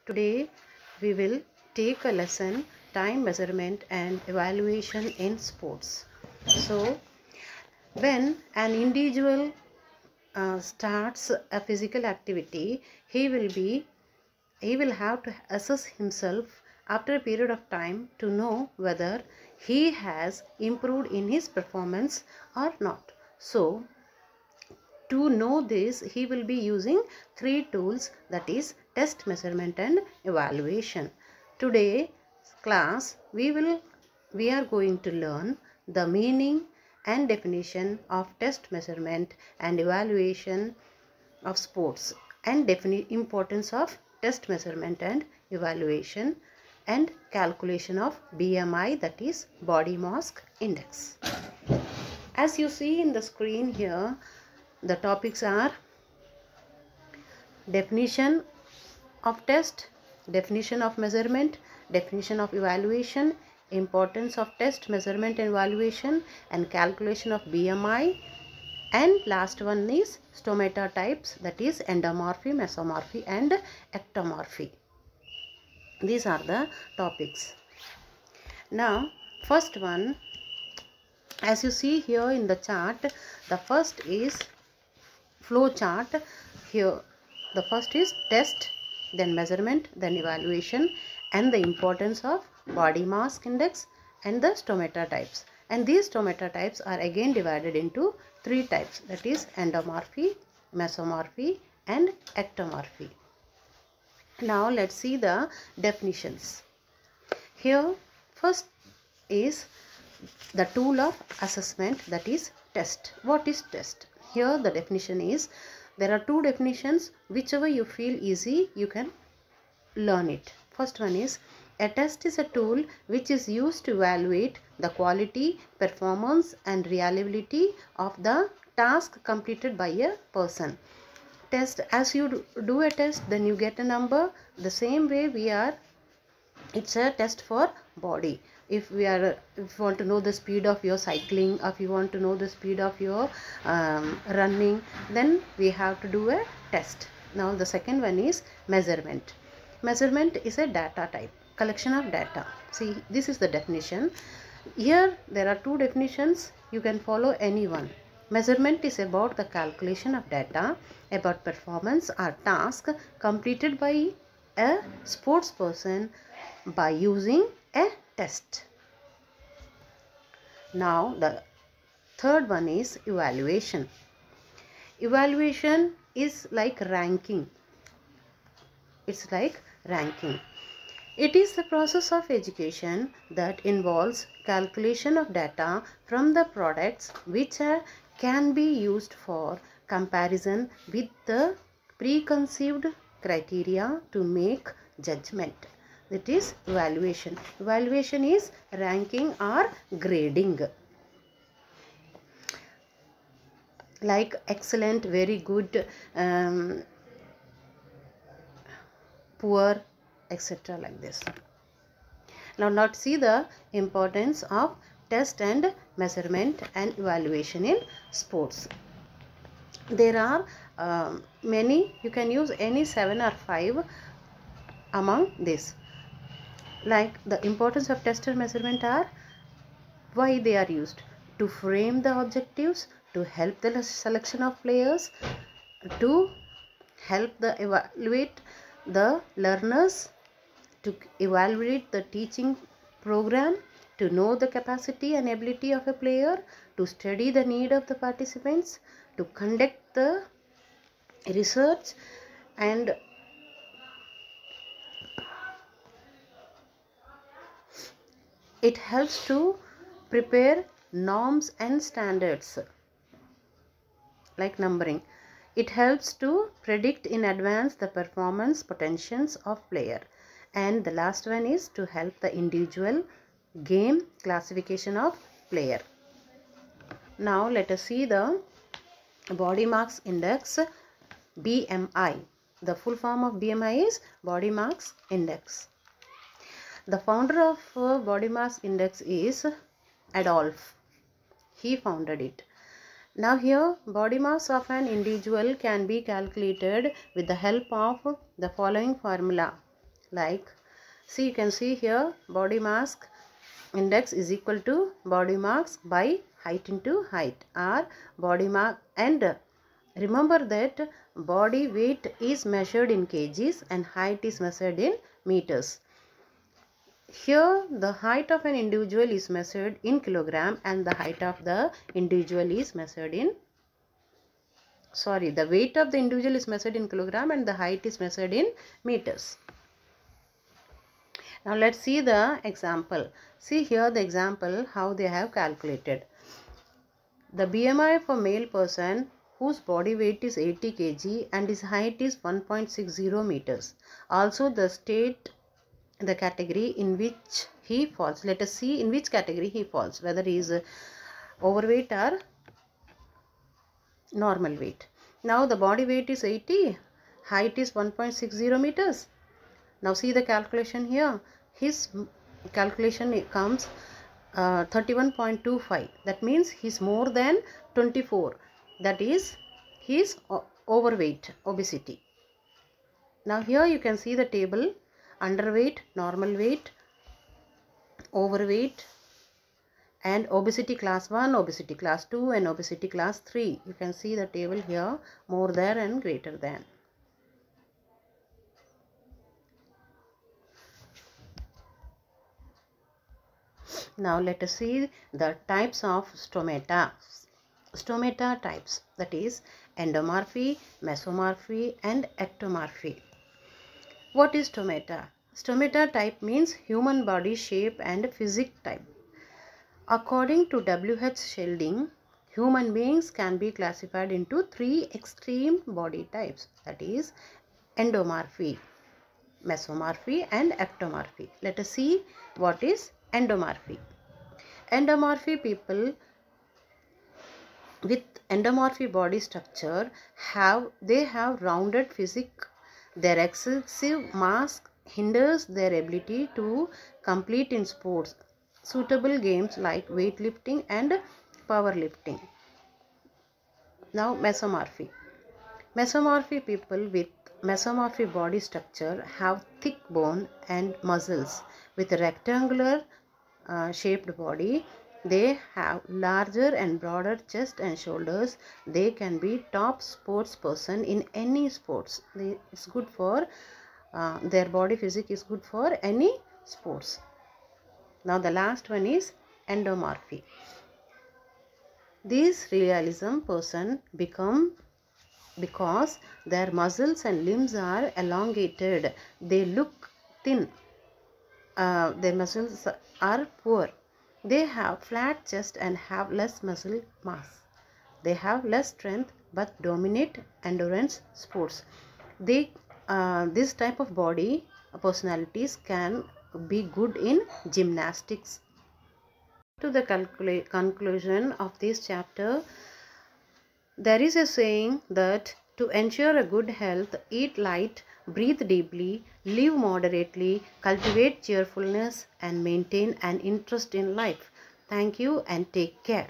Today we will take a lesson time measurement and evaluation in sports. So when an individual starts a physical activity, he will have to assess himself after a period of time to know whether he has improved in his performance or not. So to know this, he will be using three tools, that is test, measurement and evaluation. Today class we are going to learn the meaning and definition of test, measurement and evaluation of sports, and importance of test, measurement and evaluation, and calculation of BMI, that is body mass index. As you see in the screen here, the topics are definition of test, definition of measurement, definition of evaluation, importance of test, measurement and evaluation, and calculation of BMI, and last one is stomata types, that is endomorphy, mesomorphy and ectomorphy. These are the topics. Now first one, as you see here in the chart, the first is flow chart. Here the first is test, then measurement, then evaluation, and the importance of body mass index and the stomata types. And these stomata types are again divided into three types, that is endomorphy, mesomorphy and ectomorphy. Now let's see the definitions. Here first is the tool of assessment, that is test. What is test? Here the definition is, there are two definitions, whichever you feel easy you can learn it. First one is, a test is a tool which is used to evaluate the quality, performance and reliability of the task completed by a person. Test, as you do a test, then you get a number. The same way it's a test for body. If you want to know the speed of your cycling, or if you want to know the speed of your running, then we have to do a test. Now the second one is measurement. Measurement is a data type, collection of data. See, this is the definition. Here there are two definitions, you can follow any one. Measurement is about the calculation of data about performance or task completed by a sports person by using a test. Now the third one is evaluation. Evaluation is like ranking. It's like ranking. It is the process of education that involves calculation of data from the products which can be used for comparison with the preconceived criteria to make judgment. That is evaluation. Evaluation is ranking or grading. Like excellent, very good, poor, etc. like this. Now let's see the importance of test and measurement and evaluation in sports. There are many, you can use any 7 or 5 among this. Like the importance of test and measurement are, why they are used: to frame the objectives, to help the selection of players, to help the evaluate the learners, to evaluate the teaching program, to know the capacity and ability of a player, to study the need of the participants, to conduct the research, and it helps to prepare norms and standards like numbering. It helps to predict in advance the performance potentials of player. And the last one is to help the individual game classification of player. Now let us see the body mass index, BMI. The full form of BMI is body mass index. The founder of body mass index is Adolf. He founded it. Now here, body mass of an individual can be calculated with the help of the following formula. Like, see, you can see here, body mass index is equal to body mass by height into height, or body mass, and remember that body weight is measured in kgs and height is measured in meters. Here the height of an individual is measured in kilogram and the height of the individual is measured in, the weight of the individual is measured in kilogram and the height is measured in meters. Now let's see the example. See here the example how they have calculated. The BMI for male person whose body weight is 80 kg and his height is 1.60 meters. Also the category in which he falls. Let us see in which category he falls, whether he is overweight or normal weight. Now the body weight is 80, height is 1.60 meters. Now see the calculation here. His calculation comes 31.25. That means he is more than 24. That is his overweight, obesity. Now here you can see the table: underweight, normal weight, overweight, and obesity class 1, obesity class 2 and obesity class 3. You can see the table here, more than and greater than. Now let us see the types of stomata. Stomata types, that is endomorphy, mesomorphy and ectomorphy. What is stomata? Stomata type means human body shape and physique type. According to W.H. Shelding, human beings can be classified into 3 extreme body types, that is endomorphy, mesomorphy and ectomorphy. Let us see what is endomorphy. Endomorphy people with endomorphy body structure have rounded physique. Their excessive mass hinders their ability to compete in sports, suitable games like weightlifting and powerlifting. Now mesomorphy. Mesomorphy people with mesomorphy body structure have thick bone and muscles with a rectangular shaped body. They have larger and broader chest and shoulders. They can be top sports person in any sports. It's good for their body physique is good for any sports. Now the last one is endomorphy. These realism person become because their muscles and limbs are elongated. They look thin. Their muscles are poor. They have flat chest and have less muscle mass. They have less strength but dominate endurance sports. This type of body personalities can be good in gymnastics. To the conclusion of this chapter, there is a saying that to ensure a good health, eat light, breathe deeply, live moderately, cultivate cheerfulness and maintain an interest in life. Thank you and take care.